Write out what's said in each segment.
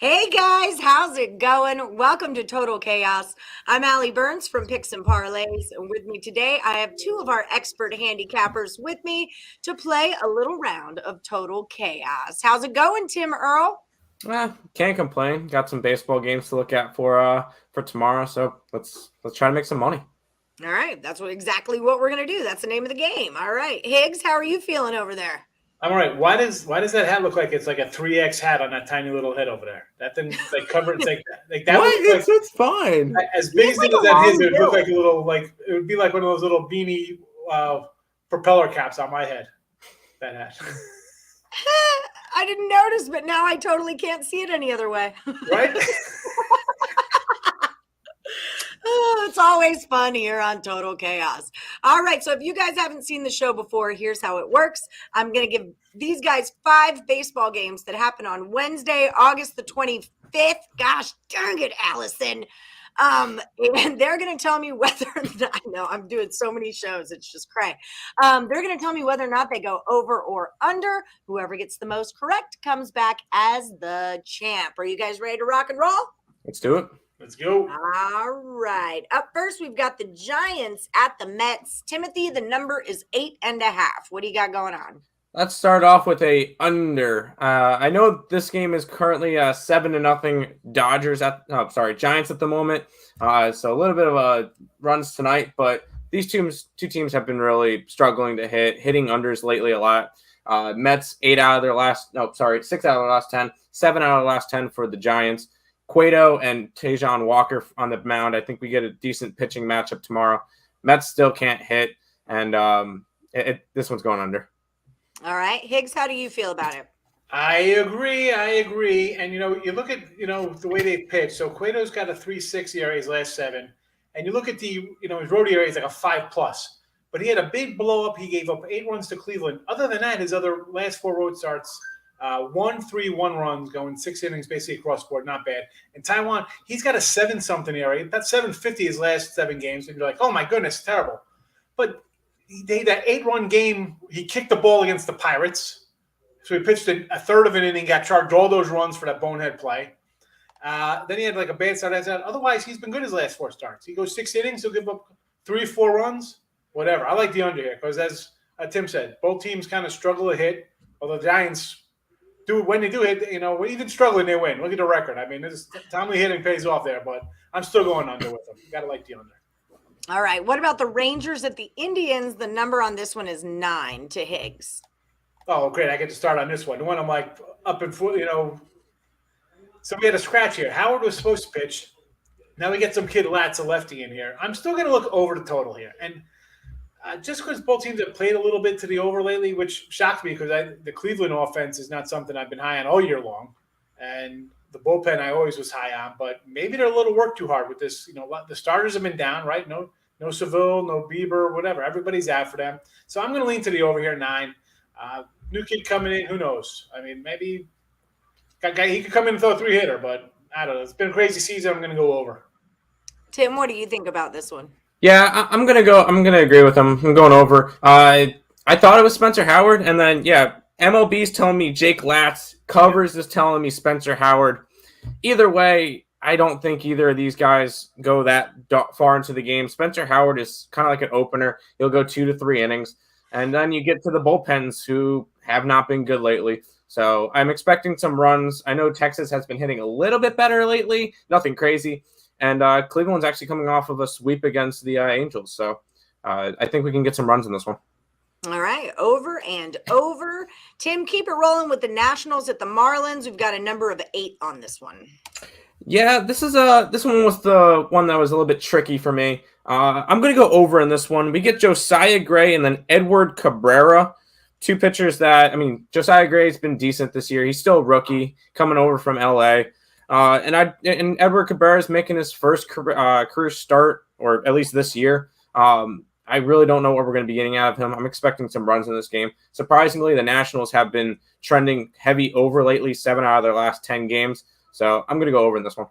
Hey guys, how's it going? Welcome to Total Chaos. I'm Allie Burns from Picks and Parlays, and with me today I have two of our expert handicappers with me to play a little round of Total Chaos. How's it going, Tim Earle? Can't complain. Got some baseball games to look at for tomorrow, so let's try to make some money. All right, that's exactly what we're gonna do. That's the name of the game. All right, Higgs, how are you feeling over there? I'm all right. Why does that hat look like it's like a 3X hat on that tiny little head over there? That thing like covered. It's like that What? would look like It's fine. as He big has as it like is a at his. long It would look bill. like a little like it would be like one of those little beanie propeller caps on my head. That hat, I didn't notice, but now I totally can't see it any other way. right? Oh, it's always fun here on Total Chaos. All right, so if you guys haven't seen the show before, here's how it works. I'm going to give these guys 5 baseball games that happen on Wednesday, August the 25th. Gosh dang it, Allison. And they're going to tell me whether I know I'm doing so many shows, it's just cray. They're going to tell me whether or not they go over or under. Whoever gets the most correct comes back as the champ. Are you guys ready to rock and roll? Let's do it. Let's go. All right. Up first, we've got the Giants at the Mets. Timothy, the number is 8.5. What do you got going on? Let's start off with a under. I know this game is currently 7-0 Dodgers Giants at the moment. So a little bit of a runs tonight, but these two teams have been really struggling to hitting unders lately a lot. Mets 6 out of their last 10, 7 out of the last 10 for the Giants. Cueto and Tejan Walker on the mound. I think we get a decent pitching matchup tomorrow. Mets still can't hit, and this one's going under. All right. Higgs, how do you feel about it? I agree. And you look at the way they pitch. So Cueto's got a 3.6 ERA his last 7, and you look at the his road ERA is like a 5+. But he had a big blow up. He gave up 8 runs to Cleveland. Other than that, his other last 4 road starts. 1 runs going 6 innings basically across the board, not bad. And Taiwan, he's got a 7-something ERA. That's 7.50 his last 7 games, and you're like, oh my goodness, terrible. But that 8-run game, he kicked the ball against the Pirates, so he pitched a third of an inning, got charged all those runs for that bonehead play. Then he had like a bad start. Otherwise, he's been good his last 4 starts. He goes 6 innings, he'll give up 3-4 runs, whatever. I like the under here because, as Tim said, both teams kind of struggle to hit, although the Giants when they do hit, even struggling, they win. Look at the record. I mean, this timely hitting pays off there, but I'm still going under with them. You got to like the under. All right. What about the Rangers at the Indians? The number on this one is 9 to Higgs. Oh, great. I get to start on this one. The one I'm like up in foot, So we had a scratch here. Howard was supposed to pitch. Now we get some kid Latz, a lefty, in here. I'm still going to look over the total here. And just because both teams have played a little bit to the over lately, which shocked me because the Cleveland offense is not something I've been high on all year long. And the bullpen I always was high on. But maybe they're a little work too hard with this. The starters have been down, right? No Seville, no Bieber, whatever. Everybody's out for them. So I'm going to lean to the over here, 9. New kid coming in, who knows? I mean, maybe he could come in and throw a 3-hitter, but I don't know. It's been a crazy season. I'm going to go over. Tim, what do you think about this one? Yeah, I'm gonna agree with him. I'm going over. I thought it was Spencer Howard, and then MLB's telling me Jake Latz. Covers is telling me Spencer Howard. Either way, I don't think either of these guys go that far into the game. Spencer Howard is kind of like an opener. He'll go 2 to 3 innings, and then you get to the bullpens who have not been good lately. So I'm expecting some runs. I know Texas has been hitting a little bit better lately. Nothing crazy. And Cleveland's actually coming off of a sweep against the Angels. So I think we can get some runs in this one. All right. Over and over. Tim, keep it rolling with the Nationals at the Marlins. We've got a number of 8 on this one. Yeah, this one was the one that was a little bit tricky for me. I'm going to go over in this one. We get Josiah Gray and then Edward Cabrera. 2 pitchers Josiah Gray's been decent this year. He's still a rookie coming over from LA. And Edward Cabrera is making his first career start, or at least this year. I really don't know what we're going to be getting out of him. I'm expecting some runs in this game. Surprisingly, the Nationals have been trending heavy over lately, 7 out of their last 10 games. So I'm going to go over in this one.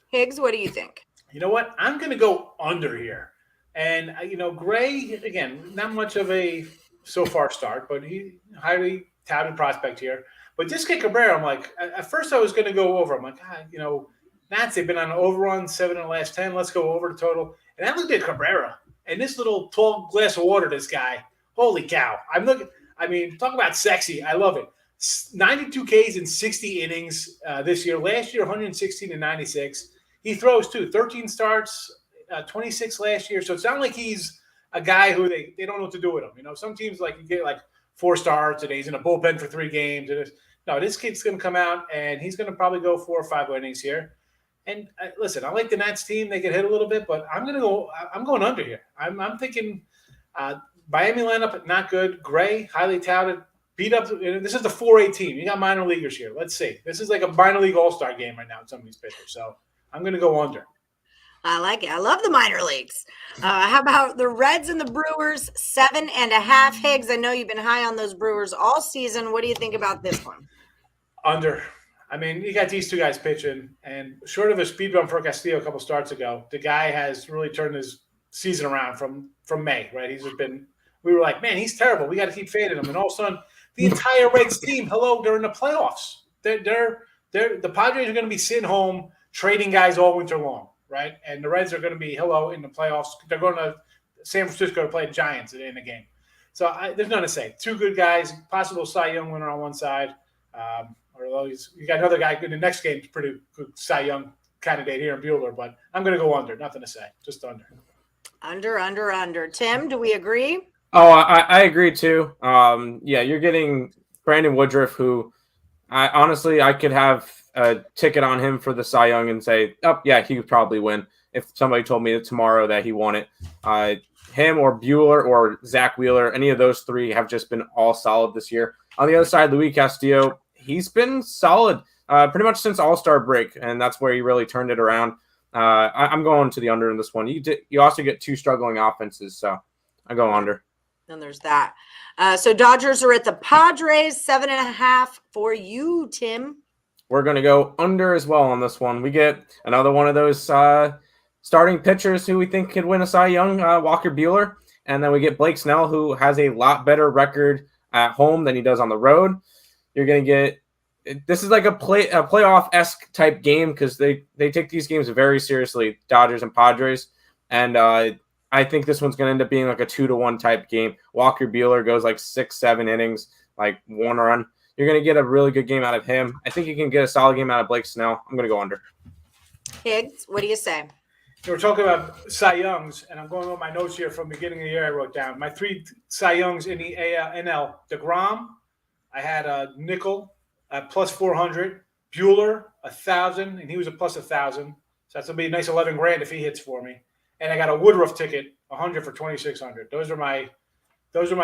Higgs, what do you think? You know what? I'm going to go under here. And, Gray, again, not much of a so far start, but he highly touted prospect here. But this kid Cabrera, I'm like, at first I was going to go over. I'm like, Nats, they've been on an overrun 7 in the last 10. Let's go over the total. And I looked at Cabrera and this little tall glass of water, this guy. Holy cow. Talk about sexy. I love it. 92 Ks in 60 innings this year. Last year, 116 and 96. He throws too. 13 starts, 26 last year. So it's not like he's a guy who they don't know what to do with him. Some teams like you get like 4 starts and he's in a bullpen for 3 games. No, this kid's going to come out and he's going to probably go 4 or 5 innings here. And listen, I like the Nats team. They can hit a little bit, but I'm going under here. I'm thinking Miami lineup, not good. Gray, highly touted, beat up. This is the 4A team. You got minor leaguers here. Let's see. This is like a minor league all-star game right now in some of these pitchers. So I'm going to go under. I like it. I love the minor leagues. How about the Reds and the Brewers? 7.5 Higgs. I know you've been high on those Brewers all season. What do you think about this one? Under. You got these 2 guys pitching, and short of a speed run for Castillo a couple starts ago, the guy has really turned his season around from May, right? We were like, man, he's terrible. We got to keep fading him. And all of a sudden, the entire Reds team, they're in the playoffs. The Padres are going to be sitting home trading guys all winter long, right? And the Reds are going to be, in the playoffs. They're going to San Francisco to play the Giants in the game. So there's nothing to say. 2 good guys, possible Cy Young winner on one side. Although you got another guy in the next game, pretty good Cy Young candidate here in Buehler, but I'm going to go under. Nothing to say, just under. Under. Tim, do we agree? Oh, I agree too. You're getting Brandon Woodruff, who I could have a ticket on him for the Cy Young and say, he would probably win if somebody told me tomorrow that he won it. Him or Buehler or Zach Wheeler, any of those 3 have just been all solid this year. On the other side, Luis Castillo, he's been solid pretty much since All-Star break, and that's where he really turned it around. I'm going to the under in this one. You also get 2 struggling offenses, so I go under. And there's that. So Dodgers are at the Padres, 7.5 for you, Tim. We're going to go under as well on this one. We get another one of those starting pitchers who we think could win a Cy Young, Walker Buehler. And then we get Blake Snell, who has a lot better record at home than he does on the road. You're going to get – this is like a playoff-esque type game because they take these games very seriously, Dodgers and Padres. And I think this one's going to end up being like a 2-1 type game. Walker Buehler goes like 6-7 innings, like 1 run. You're going to get a really good game out of him. I think you can get a solid game out of Blake Snell. I'm going to go under. Higgs, what do you say? We're talking about Cy Youngs, and I'm going with my notes here from the beginning of the year I wrote down. My 3 Cy Youngs in the NL. DeGrom, I had a nickel at plus 400. Buehler, 1,000, and he was a plus 1,000. So that's going to be a nice 11 grand if he hits for me. And I got a Woodruff ticket, 100 for 2,600. Those are my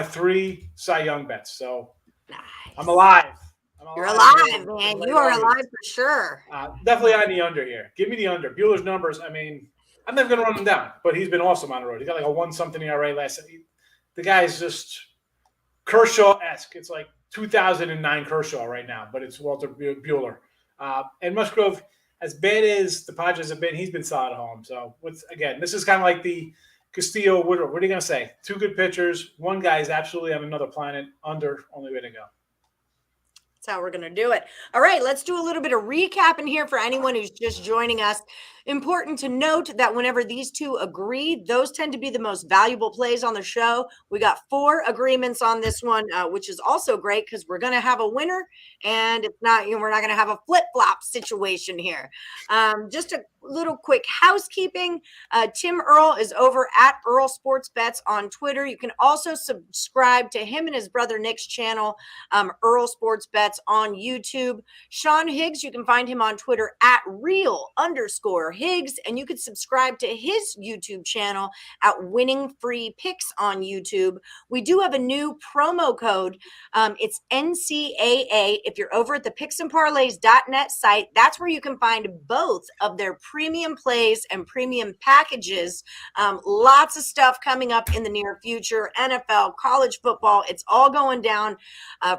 3 Cy Young bets. So nice. I'm alive. You're alive, man. You are alive for sure. Definitely on the under here. Give me the under. Buehler's numbers, I'm never going to run him down, but he's been awesome on the road. He got like a 1-something ERA last night. The guy's just Kershaw-esque. It's like 2009 Kershaw right now, but it's Walter Buehler. And Musgrove, as bad as the Padres have been, he's been solid at home. So, this is kind of like the Castillo Woodruff. What are you going to say? 2 good pitchers. One guy is absolutely on another planet. Under, only way to go. That's how we're going to do it. All right, let's do a little bit of recap in here for anyone who's just joining us. Important to note that whenever these 2 agree, those tend to be the most valuable plays on the show. We got 4 agreements on this one, which is also great because we're going to have a winner, and it's not, we're not going to have a flip-flop situation here. Just a little quick housekeeping. Tim Earle is over at Earle Sports Bets on Twitter. You can also subscribe to him and his brother Nick's channel, Earle Sports Bets on YouTube. Sean Higgs, you can find him on Twitter at _Higgs, and you can subscribe to his YouTube channel at Winning Free Picks on YouTube. We do have a new promo code. It's NCAA. If you're over at the picksandparlays.net site, that's where you can find both of their premium plays and premium packages. Lots of stuff coming up in the near future. NFL, college football, it's all going down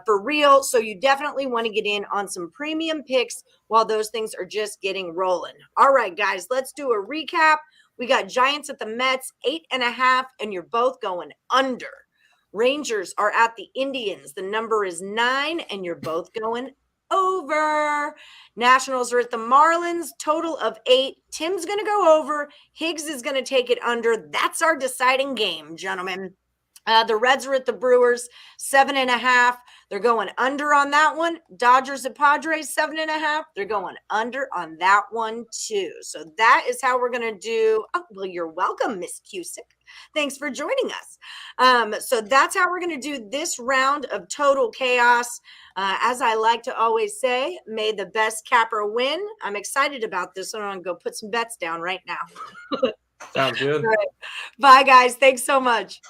for real. So you definitely want to get in on some premium picks while those things are just getting rolling. All right, guys, let's do a recap. We got Giants at the Mets, 8.5, and you're both going under. Rangers are at the Indians. The number is 9, and you're both going over. Nationals are at the Marlins, total of 8. Tim's going to go over. Higgs is going to take it under. That's our deciding game, gentlemen. The Reds are at the Brewers, 7.5. They're going under on that one. Dodgers at Padres, 7.5. They're going under on that one too. So that is how we're going to do. Oh, well, you're welcome, Miss Cusick. Thanks for joining us. So that's how we're going to do this round of Total Chaos. As I like to always say, may the best capper win. I'm excited about this. I'm going to go put some bets down right now. Sounds good. All right. Bye, guys. Thanks so much.